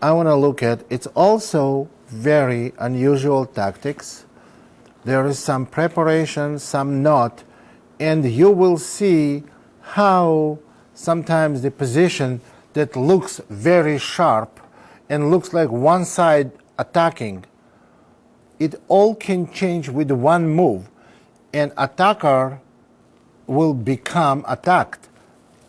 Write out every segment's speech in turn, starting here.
I want to look at, it's also very unusual tactics. There is some preparation, some not, and you will see how sometimes the position that looks very sharp and looks like one side attacking, it all can change with one move, and attacker will become attacked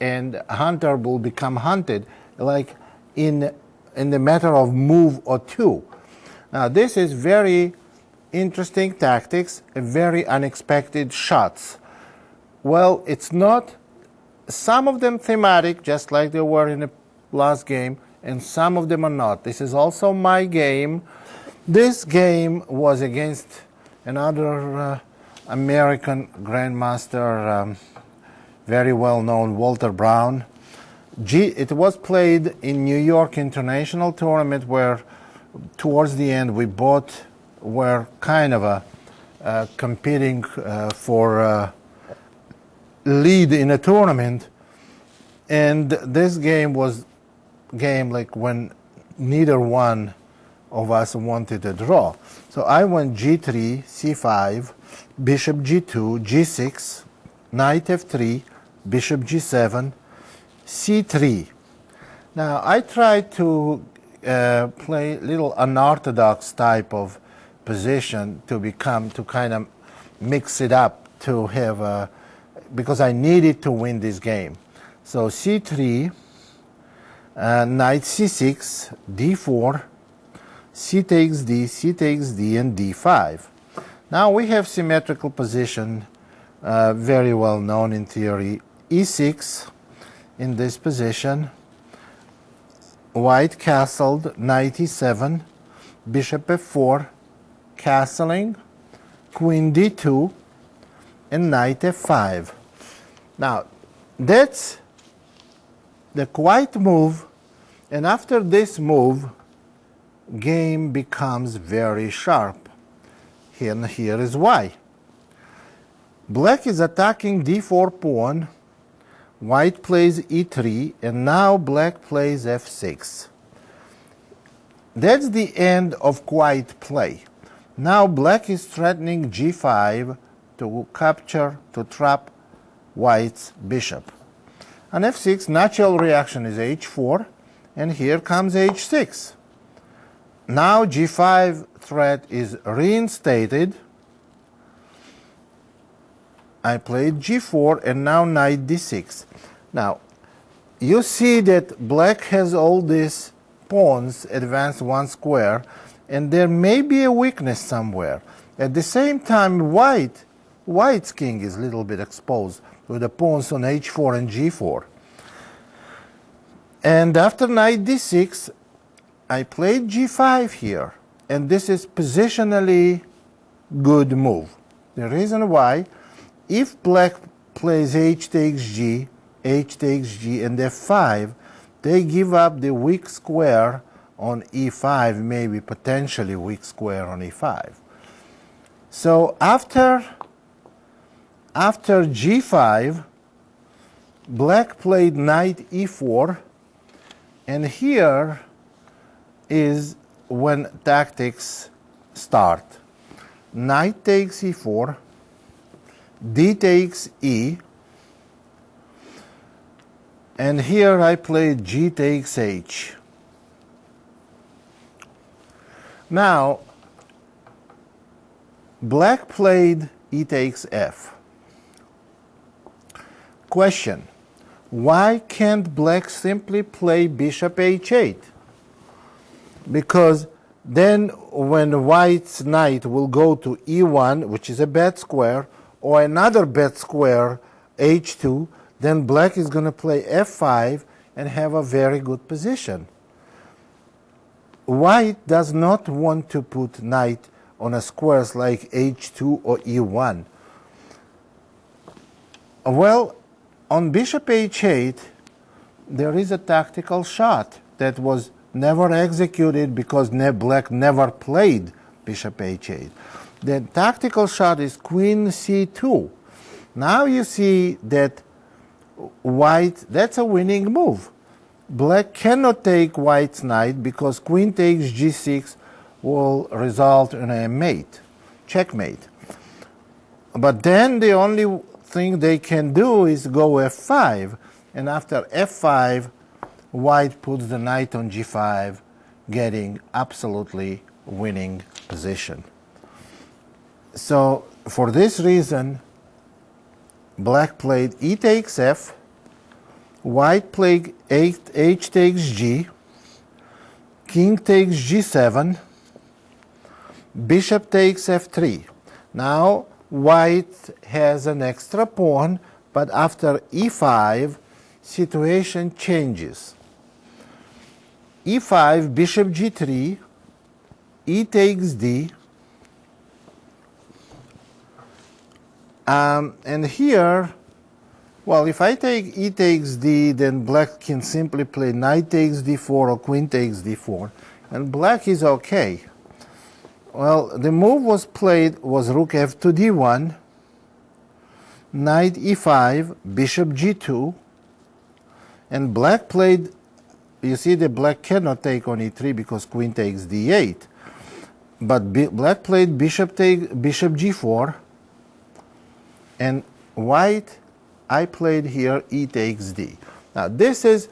and hunter will become hunted, like in the matter of move or two. Now this is very interesting tactics, very unexpected shots. Well, it's not, some of them thematic, just like they were in the last game, and some of them are not. This is also my game. This game was against another American grandmaster, very well known, Walter Brown. It was played in New York International Tournament, where towards the end we both were kind of competing for lead in a tournament, and this game was game like when neither one of us wanted a draw. So I went g3, c5, bishop g2, g6, knight f3, bishop g7, c3. Now I tried to play little unorthodox type of position to kind of mix it up, to have a, because I needed to win this game. So c3, knight c6, d4, c takes d, and d5. Now we have symmetrical position, very well known in theory. e6 in this position, white castled, knight e7, bishop f4, castling, queen d2, and knight f5. Now that's the quiet move, and after this move, game becomes very sharp. And here is why. Black is attacking d4 pawn, white plays e3, and now black plays f6. That's the end of quiet play. Now black is threatening g5 to capture, to trap white's bishop. On f6, natural reaction is h4, and here comes h6. Now g5 threat is reinstated. I played g4, and now knight d6. Now, you see that black has all these pawns advanced one square, and there may be a weakness somewhere. At the same time, white's king is a little bit exposed with the pawns on h4 and g4. And after knight d6, I played g5 here, and this is positionally good move. The reason why, if black plays h takes g, and f5, they give up the weak square on e5, maybe potentially weak square on e5. So after g5, black played knight e4, and here is when tactics start. Knight takes e4, d takes e, and here I played g takes h. Now, black played e takes f. Question: why can't black simply play bishop h8? Because then when white's knight will go to e1, which is a bad square, or another bad square, h2, then black is going to play f5 and have a very good position. White does not want to put knight on a squares like h2 or e1. Well, on bishop h8, there is a tactical shot that was never executed because black never played bishop h8. The tactical shot is queen c2. Now you see that white, that's a winning move. Black cannot take white's knight because queen takes g6 will result in a mate, checkmate. But then the only thing they can do is go f5, and after f5, white puts the knight on g5, getting absolutely winning position. So for this reason, black played e takes f, white played h takes g, king takes g7, bishop takes f3. Now white has an extra pawn, but after e5, situation changes. e5, bishop g3, e takes d, and here, well, if I take e takes d, then black can simply play knight takes d4 or queen takes d4, and black is okay. Well, the move was played was rook f2 d1, knight e5, bishop g2, and black played, you see that black cannot take on e3 because queen takes d8, but black played bishop g4, and white, I played here e takes d. Now this is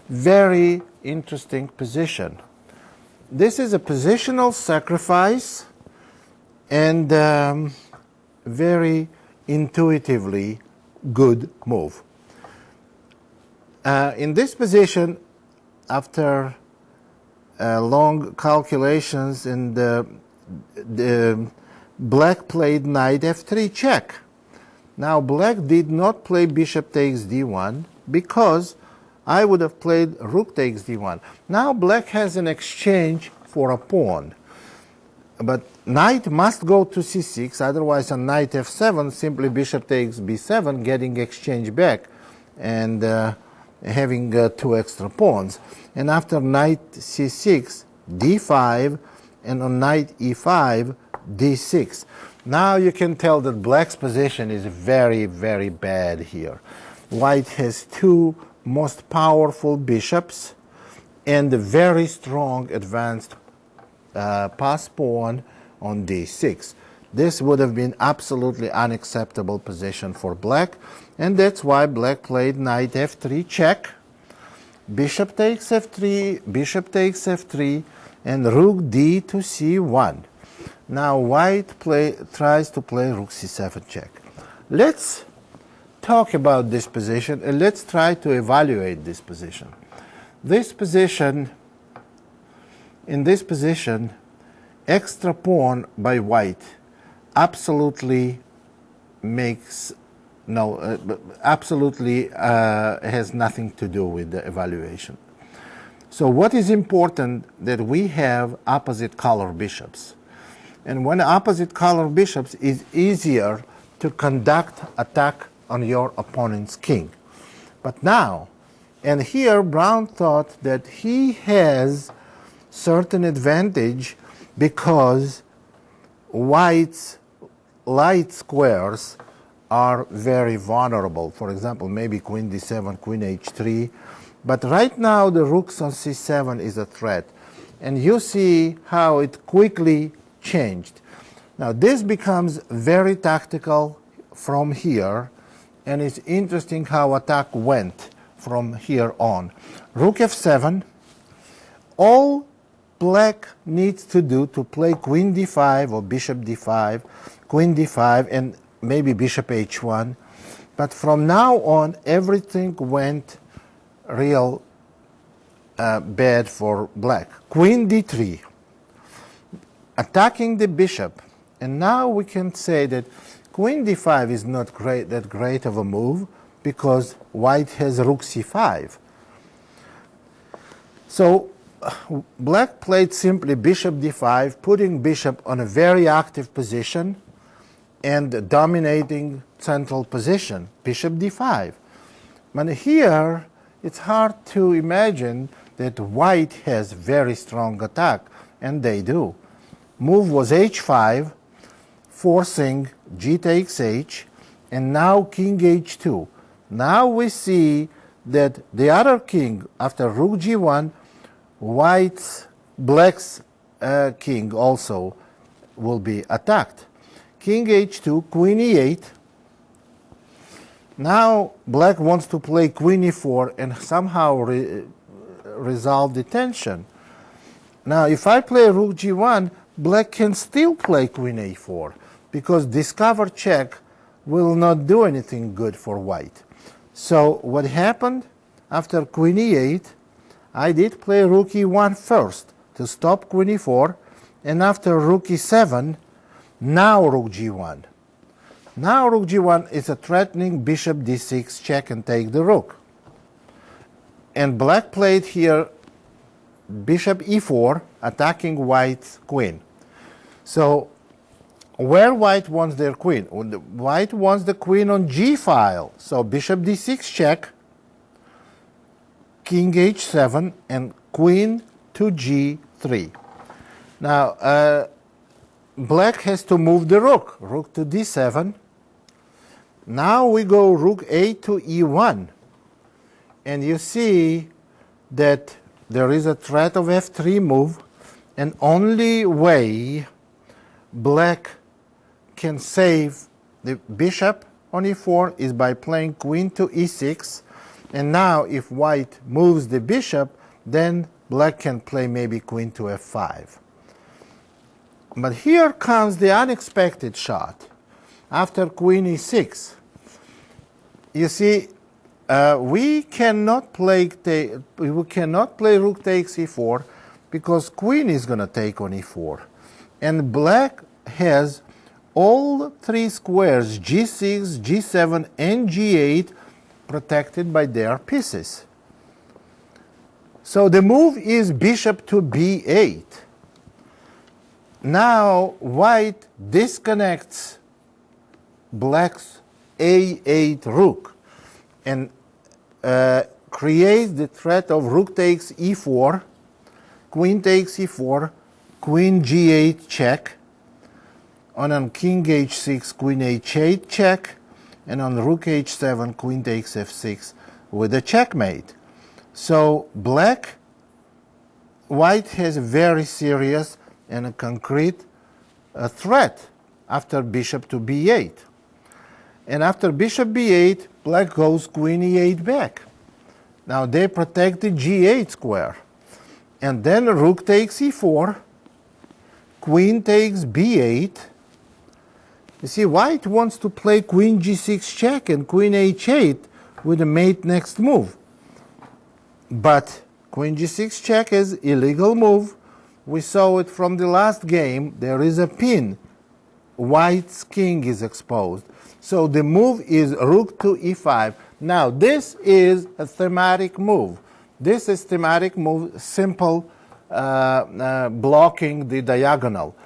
very interesting position. This is a positional sacrifice and very intuitively good move. In this position, after long calculations, and the black played knight f3 check. Now black did not play bishop takes d1 because I would have played rook takes d1. Now black has an exchange for a pawn. But knight must go to c6, otherwise on knight f7, simply bishop takes b7, getting exchange back and having two extra pawns. And after knight c6, d5, and on knight e5, d6. Now you can tell that black's position is very, very bad here. White has two most powerful bishops and a very strong advanced pass pawn on d6. This would have been absolutely unacceptable position for black, and that's why black played knight f3 check, bishop takes f3, bishop takes f3, and rook d to c1. Now white tries to play rook c7 check. Let's talk about this position and let's try to evaluate this position. In this position, extra pawn by white absolutely has nothing to do with the evaluation. So what is important that we have opposite color bishops. And when opposite color bishops, is easier to conduct attack on your opponent's king. But now, and here Brown thought that he has certain advantage because white's light squares are very vulnerable. For example, maybe queen d7, queen h3. But right now the rooks on c7 is a threat. And you see how it quickly changed. Now this becomes very tactical from here, and it's interesting how attack went from here on. Rook f7, all black needs to do to play queen d5 or bishop d5, queen d5, and maybe bishop h1. But from now on, everything went real bad for black. Queen d3, attacking the bishop. And now we can say that queen d5 is not that great of a move because white has rook c5. So black played simply bishop d5, putting bishop on a very active position and dominating central position, bishop d5. But here, it's hard to imagine that white has very strong attack, and they do. Move was h5, forcing g takes h, and now king h2. Now we see that the other king, after rook g1, black's king also will be attacked. King h2, queen e8. Now black wants to play queen e4 and somehow resolve the tension. Now if I play rook g1, black can still play queen a4 because discover check will not do anything good for white. So what happened? After queen e8, I did play rook e1 first to stop queen e4, and after rook e7, now rook g1. Now rook g1 is a threatening bishop d6 check and take the rook. And black played here bishop e4, attacking white's queen. So where white wants their queen? White wants the queen on g file. So bishop d6 check, king h7, and queen to g3. Now black has to move the rook to d7. Now we go rook a to e1. And you see that there is a threat of f3 move, and only way black can save the bishop on e4 is by playing queen to e6. And now if white moves the bishop, then black can play maybe queen to f5. But here comes the unexpected shot. After queen e6, you see, we cannot play rook takes e4 because queen is going to take on e4, and black has all three squares g6, g7, and g8 protected by their pieces. So the move is bishop to b8. Now white disconnects black's a8 rook and creates the threat of rook takes e4, queen takes e4, queen g8 check, on king h6, queen h8 check, and on rook h7, queen takes f6 with a checkmate. So white has a very serious and a concrete threat after bishop to b8. And after bishop b8, black goes queen e8 back. Now they protect the g8 square. And then rook takes e4, queen takes b8. You see, white wants to play queen g6 check and queen h8 with a mate next move. But queen g6 check is illegal move. We saw it from the last game. There is a pin. White's king is exposed. So the move is rook to e5. Now this is a thematic move. This is thematic move, simple blocking the diagonal.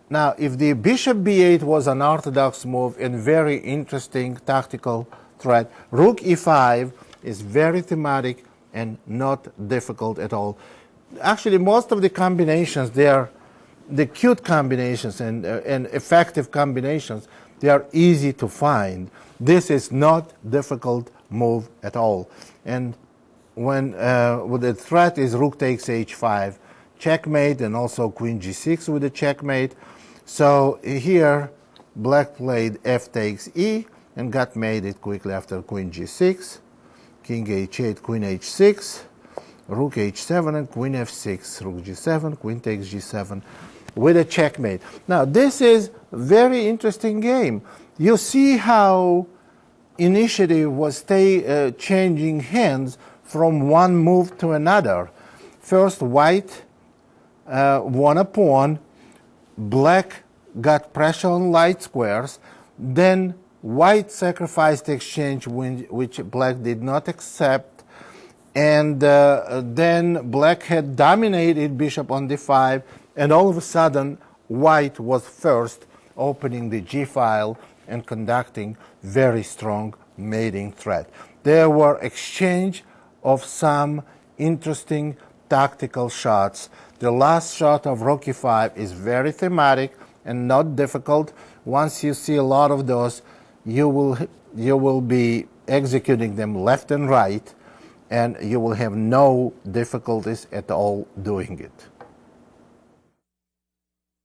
Now if the bishop b8 was an orthodox move and very interesting tactical threat, rook e5 is very thematic and not difficult at all. Actually, most of the combinations, they are the cute combinations and effective combinations. They are easy to find. This is not difficult move at all. And when the threat is rook takes h5, checkmate, and also queen g6 with a checkmate. So here black played f takes e and got mated quickly after queen g6, king h8, queen h6, rook h7, and queen f6, rook g7, queen takes g7 with a checkmate. Now this is a very interesting game. You see how initiative was changing hands from one move to another. First white won a pawn, black got pressure on light squares, then white sacrificed exchange which black did not accept, and then black had dominated bishop on d5, and all of a sudden white was first, opening the g file and conducting very strong mating threat. There were exchange of some interesting tactical shots. The last shot of rook e5 is very thematic and not difficult. Once you see a lot of those, you will be executing them left and right, and you will have no difficulties at all doing it.